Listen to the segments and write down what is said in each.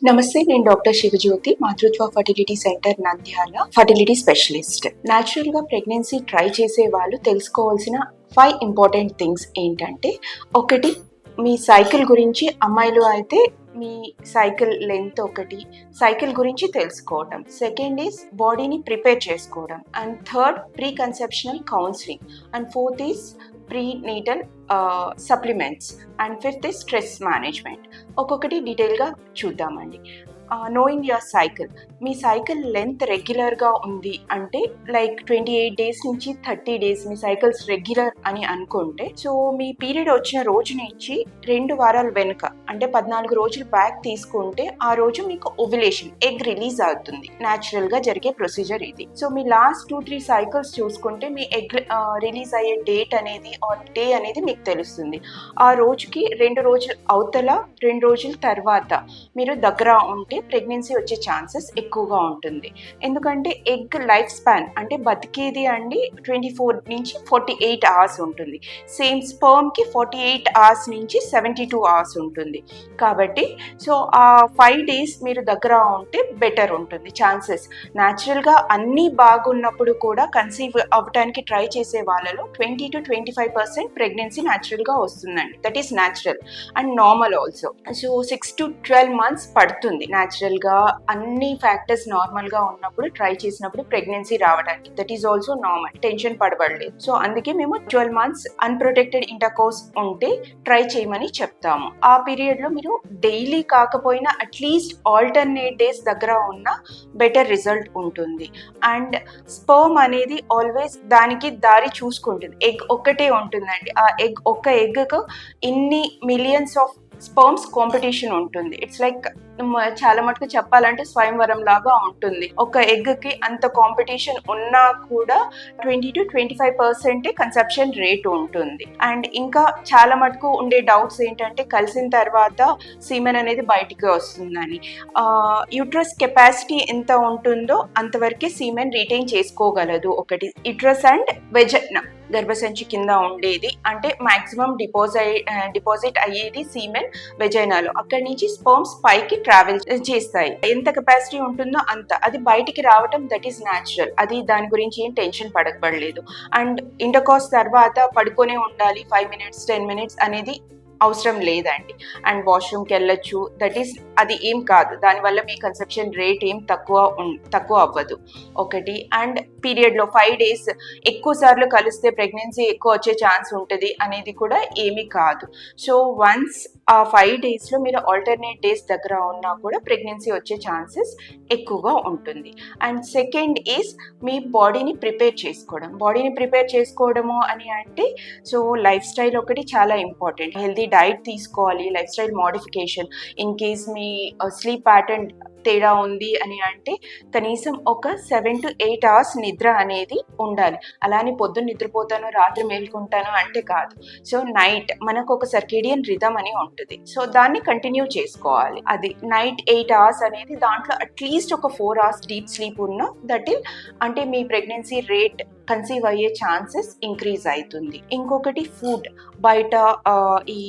నమస్తే, నేను డాక్టర్ శివజ్యోతి, మాతృత్వ fertility centre Nandyal, fertility specialist. Natural గా ప్రెగ్నెన్సీ ట్రై చేసే వాళ్ళు తెలుసుకోవాల్సిన 5 ఇంపార్టెంట్ థింగ్స్ ఏంటంటే, ఒకటి మీ సైకిల్ గురించి. అమ్మాయిలు అయితే మీ సైకిల్ లెంత్ ఒకటి, సైకిల్ గురించి తెలుసుకోవడం. సెకండ్ ఈస్ బాడీని ప్రిపేర్ చేసుకోవడం. And third pre conceptional counselling. And fourth is prenatal supplements. And fifth is stress management. ఒక్కొక్కటి డీటెయిల్గా చూద్దామండి. Knowing your cycle. Me cycle length రెగ్యులర్గా ఉంది అంటే, లైక్ 28 డేస్ నుంచి 30 డేస్ మీ సైకిల్స్ రెగ్యులర్ అని అనుకుంటే, సో మీ పీరియడ్ వచ్చిన రోజు నుంచి 2 వారాల వెనుక అంటే 14 రోజులు బ్యాక్ తీసుకుంటే, ఆ రోజు మీకు ఓవ్యులేషన్ ఎగ్ రిలీజ్ అవుతుంది. న్యాచురల్గా జరిగే ప్రొసీజర్ ఇది. సో మీ లాస్ట్ 2-3 సైకిల్స్ చూసుకుంటే మీ ఎగ్ రిలీజ్ అయ్యే డేట్ అనేది ఆర్ డే అనేది మీకు తెలుస్తుంది. ఆ రోజుకి 2 రోజులు అవతల 2 రోజుల తర్వాత మీరు దగ్గర ఉంటే ప్రెగ్నెన్సీ వచ్చే ఛాన్సెస్ ఎక్కువగా ఉంటుంది. ఎందుకంటే ఎగ్ లైఫ్ స్పాన్ అంటే బతికేది అండి 24 నుంచి 48 అవర్స్ ఉంటుంది. సేమ్ స్పర్మ్కి 48 అవర్స్ నుంచి 72 అవర్స్ ఉంటుంది. కాబట్టి సో ఆ 5 డేస్ మీరు దగ్గర ఉంటే బెటర్ ఉంటుంది ఛాన్సెస్. న్యాచురల్గా అన్నీ బాగున్నప్పుడు కూడా కన్సీవ్ అవ్వడానికి ట్రై చేసే వాళ్ళలో 20 to 25% ప్రెగ్నెన్సీ న్యాచురల్గా వస్తుందండి. That is natural and normal also. So 6 to 12 months పడుతుంది న్యాచురల్గా అన్ని ఫ్యాక్టర్స్ నార్మల్గా ఉన్నప్పుడు ట్రై చేసినప్పుడు ప్రెగ్నెన్సీ రావడానికి. That is also normal, tension పడబడలేదు. సో అందుకే మేము 12 months అన్ప్రొటెక్టెడ్ ఇంటర్కోర్స్ ఉంటే ట్రై చేయమని చెప్తాము. ఆ పీరియడ్లో మీరు డైలీ కాకపోయినా అట్లీస్ట్ ఆల్టర్నేట్ డేస్ దగ్గర ఉన్న బెటర్ రిజల్ట్ ఉంటుంది. అండ్ స్పర్మ్ అనేది ఆల్వేస్ దానికి దారి చూసుకుంటుంది. ఎగ్ ఒక్కటే ఉంటుందండి. ఆ ఎగ్ ఒక్క ఎగ్కు ఇన్ని మిలియన్స్ ఆఫ్ స్పర్మ్స్ కాంపిటీషన్ ఉంటుంది. ఇట్స్ లైక్ చాలా మటుకు చెప్పాలంటే స్వయంవరం లాగా ఉంటుంది. ఒక ఎగ్కి అంత కాంపిటీషన్ ఉన్నా కూడా 20 to 25% కన్సెప్షన్ రేట్ ఉంటుంది. అండ్ ఇంకా చాలా మటుకు ఉండే డౌట్స్ ఏంటంటే, కలిసిన తర్వాత సీమెన్ అనేది బయటికి వస్తుందని. యూట్రస్ కెపాసిటీ ఎంత ఉంటుందో అంతవరకే సీమెన్ రిటైన్ చేసుకోగలదు. ఒకటి యూట్రస్ అండ్ వెజైనా, గర్భసంచి కింద ఉండేది అంటే మాక్సిమం డిపాజిట్ అయ్యేది సీమెన్ వెజైనాలో. అక్కడి నుంచి స్పర్మ్స్ పైకి ట్రావెల్ చేస్తాయి. ఎంత కెపాసిటీ ఉంటుందో అంత అది బయటికి రావటం దట్ ఈస్ న్యాచురల్. అది దాని గురించి ఏం టెన్షన్ పడకబడలేదు. అండ్ ఇంటర్కోర్స్ తర్వాత పడుకొనే ఉండాలి 5 minutes 10 minutes అనేది అవసరం లేదండి. అండ్ వాష్రూమ్కి వెళ్ళొచ్చు. దట్ ఈస్ అది ఏం కాదు. దానివల్ల మీ కన్సెప్షన్ రేట్ ఏం తక్కువ అవ్వదు ఒకటి. అండ్ పీరియడ్లో 5 days ఎక్కువ సార్లు కలిస్తే ప్రెగ్నెన్సీ ఎక్కువ వచ్చే ఛాన్స్ ఉంటుంది అనేది కూడా ఏమీ కాదు. సో వన్స్ ఆ 5 daysలో మీరు ఆల్టర్నేట్ డేస్ దగ్గర ఉన్నా కూడా ప్రెగ్నెన్సీ వచ్చే ఛాన్సెస్ ఎక్కువగా ఉంటుంది. అండ్ సెకండ్ ఈజ్ మీ బాడీని ప్రిపేర్ చేసుకోవడం. బాడీని ప్రిపేర్ చేసుకోవడము అని అంటే, సో లైఫ్ స్టైల్ ఒకటి చాలా ఇంపార్టెంట్. హెల్తీ డైట్ తీసుకోవాలి, life style modification. In case me sleep pattern తేడా ఉంది అని అంటే కనీసం ఒక 7 to 8 hours నిద్ర అనేది ఉండాలి. అలానే పొద్దున్న నిద్రపోతాను రాత్రి మేల్కుంటాను అంటే కాదు. సో నైట్ మనకు ఒక సర్కేడియన్ రిథమ్ అని ఉంటుంది. సో దాన్ని కంటిన్యూ చేసుకోవాలి. అది నైట్ 8 hours అనేది దాంట్లో అట్లీస్ట్ ఒక 4 hours డీప్ స్లీప్ ఉన్న దట్ ఇల్ అంటే మీ ప్రెగ్నెన్సీ రేట్ కన్సీవ్ అయ్యే ఛాన్సెస్ ఇంక్రీజ్ అవుతుంది. ఇంకొకటి ఫుడ్, బయట ఈ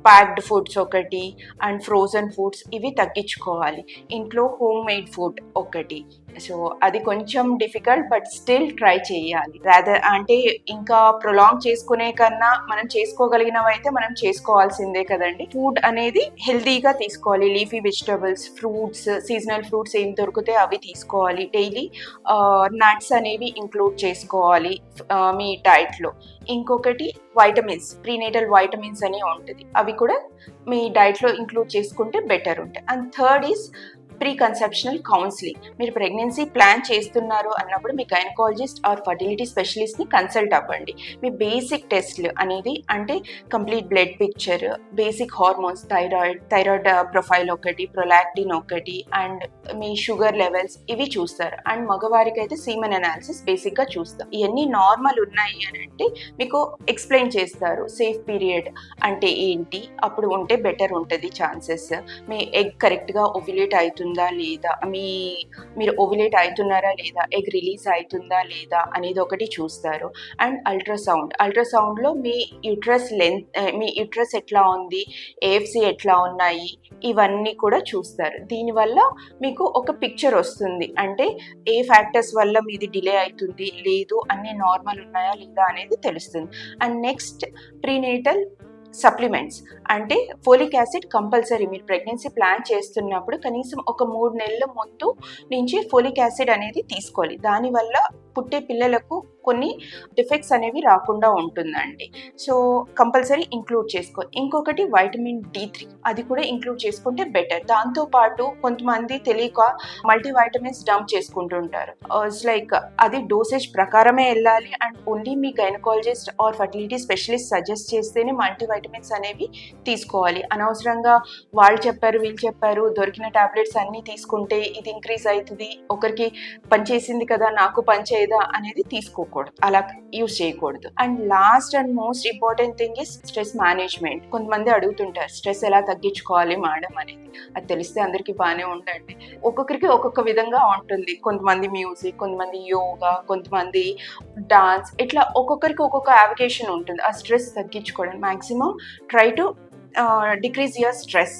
ప్యాక్డ్ ఫుడ్స్ ఒకటి అండ్ ఫ్రోజన్ ఫుడ్స్ ఇవి తగ్గించుకోవాలి. ఇంట్లో హోమ్ మేడ్ ఫుడ్ ఒకటి. సో అది కొంచెం డిఫికల్ట్ బట్ స్టిల్ ట్రై చేయాలి. రాదర్ అంటే ఇంకా ప్రొలాంగ్ చేసుకునే కన్నా మనం చేసుకోగలిగినవైతే మనం చేసుకోవాల్సిందే కదండి. ఫుడ్ అనేది హెల్తీగా తీసుకోవాలి. Leafy vegetables, fruits, seasonal fruits ఏం దొరికితే అవి తీసుకోవాలి. డైలీ నట్స్ అనేవి ఇంక్లూడ్ చేసుకోవాలి మీ డైట్లో. ఇంకొకటి వైటమిన్స్, ప్రీనేటల్ వైటమిన్స్ అని ఉంటుంది. అవి కూడా మీ డైట్లో ఇంక్లూడ్ చేసుకుంటే బెటర్ ఉంటాయి. And third is pre conceptional counselling. మీరు ప్రెగ్నెన్సీ ప్లాన్ చేస్తున్నారు అన్నప్పుడు మీ గైనకాలజిస్ట్ ఆర్ ఫర్టిలిటీ స్పెషలిస్ట్ని కన్సల్ట్ అవ్వండి. మీ బేసిక్ టెస్ట్లు అనేది అంటే complete blood picture, basic hormones, thyroid profile ఒకటి, ప్రొలాక్టిన్ ఒకటి, అండ్ మీ షుగర్ లెవెల్స్ ఇవి చూస్తారు. అండ్ మగవారికి అయితే సీమెన్ అనాలిసిస్ బేసిక్గా చూస్తాం. ఇవన్నీ నార్మల్ ఉన్నాయి అని అంటే మీకు ఎక్స్ప్లెయిన్ చేస్తారు. సేఫ్ పీరియడ్ అంటే ఏంటి, అప్పుడు ఉంటే బెటర్ ఉంటుంది ఛాన్సెస్. మీ ఎగ్ కరెక్ట్గా ఓవ్యులేట్ అవుతుంది అవుతుందా లేదా, మీరు ఓవ్యులేట్ అవుతున్నారా లేదా, ఎగ్ రిలీజ్ అవుతుందా లేదా అనేది ఒకటి చూస్తారు. అండ్ అల్ట్రాసౌండ్లో మీ యూట్రస్ లెంత్, మీ యూట్రస్ ఎట్లా ఉంది, ఏఎఫ్సి ఎట్లా ఉన్నాయి, ఇవన్నీ కూడా చూస్తారు. దీనివల్ల మీకు ఒక పిక్చర్ వస్తుంది, అంటే ఏ ఫ్యాక్టర్స్ వల్ల మీది డిలే అవుతుంది, లేదు అన్ని నార్మల్ ఉన్నాయా లేదా అనేది తెలుస్తుంది. అండ్ నెక్స్ట్ ప్రీనేటల్ సప్లిమెంట్స్, అంటే ఫోలిక్ యాసిడ్ కంపల్సరీ. మీరు ప్రెగ్నెన్సీ ప్లాన్ చేస్తున్నప్పుడు కనీసం ఒక 3 నెలల ముందు నుంచి ఫోలిక్ యాసిడ్ అనేది తీసుకోవాలి. దానివల్ల పుట్టే పిల్లలకు కొన్ని డిఫెక్ట్స్ అనేవి రాకుండా ఉంటుందండి. సో కంపల్సరీ ఇంక్లూడ్ చేసుకోవాలి. ఇంకొకటి వైటమిన్ D3, అది కూడా ఇంక్లూడ్ చేసుకుంటే బెటర్. దాంతోపాటు కొంతమంది తెలియక మల్టీవైటమిన్స్ డంప్ చేసుకుంటుంటారు. ఇట్స్ లైక్ అది డోసేజ్ ప్రకారమే వెళ్ళాలి, అండ్ ఓన్లీ మీ gynaecologist or fertility specialist suggest చేస్తేనే మల్టీవైటమిన్స్ అనేవి తీసుకోవాలి. అనవసరంగా వాళ్ళు చెప్పారు వీళ్ళు చెప్పారు దొరికిన టాబ్లెట్స్ అన్నీ తీసుకుంటే ఇది ఇంక్రీజ్ అవుతుంది, ఒకరికి పనిచేసింది కదా నాకు పనిచేయదా అనేది తీసుకోకూడదు, అలా యూజ్ చేయకూడదు. And last and most important thing is stress management. కొంతమంది అడుగుతుంటారు స్ట్రెస్ ఎలా తగ్గించుకోవాలి మేడం అనేది. అది తెలిస్తే అందరికీ బాగానే ఉండండి. ఒక్కొక్కరికి ఒక్కొక్క విధంగా ఉంటుంది. కొంతమంది మ్యూజిక్, కొంతమంది యోగా, కొంతమంది డాన్స్, ఇట్లా ఒక్కొక్కరికి ఒక్కొక్క యావిగేషన్ ఉంటుంది. ఆ స్ట్రెస్ తగ్గించుకోవడం maximum try to decrease your stress.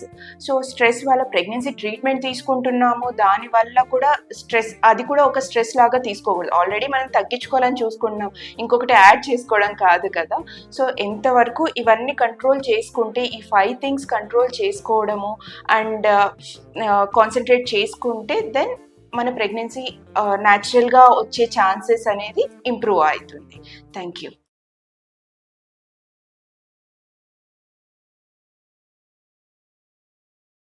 So stress వల్ల ప్రెగ్నెన్సీ ట్రీట్మెంట్ తీసుకుంటున్నాము, దానివల్ల కూడా స్ట్రెస్, అది కూడా ఒక స్ట్రెస్ లాగా తీసుకోకూడదు. ఆల్రెడీ మనం తగ్గించుకోవాలని చూసుకుంటున్నాం, ఇంకొకటి యాడ్ చేసుకోవడం కాదు కదా. సో ఎంతవరకు ఇవన్నీ కంట్రోల్ చేసుకుంటే, ఈ 5 థింగ్స్ కంట్రోల్ చేసుకోవడము అండ్ కాన్సన్ట్రేట్ చేసుకుంటే దెన్ మన ప్రెగ్నెన్సీ న్యాచురల్గా వచ్చే ఛాన్సెస్ అనేది ఇంప్రూవ్ అవుతుంది. Thank you.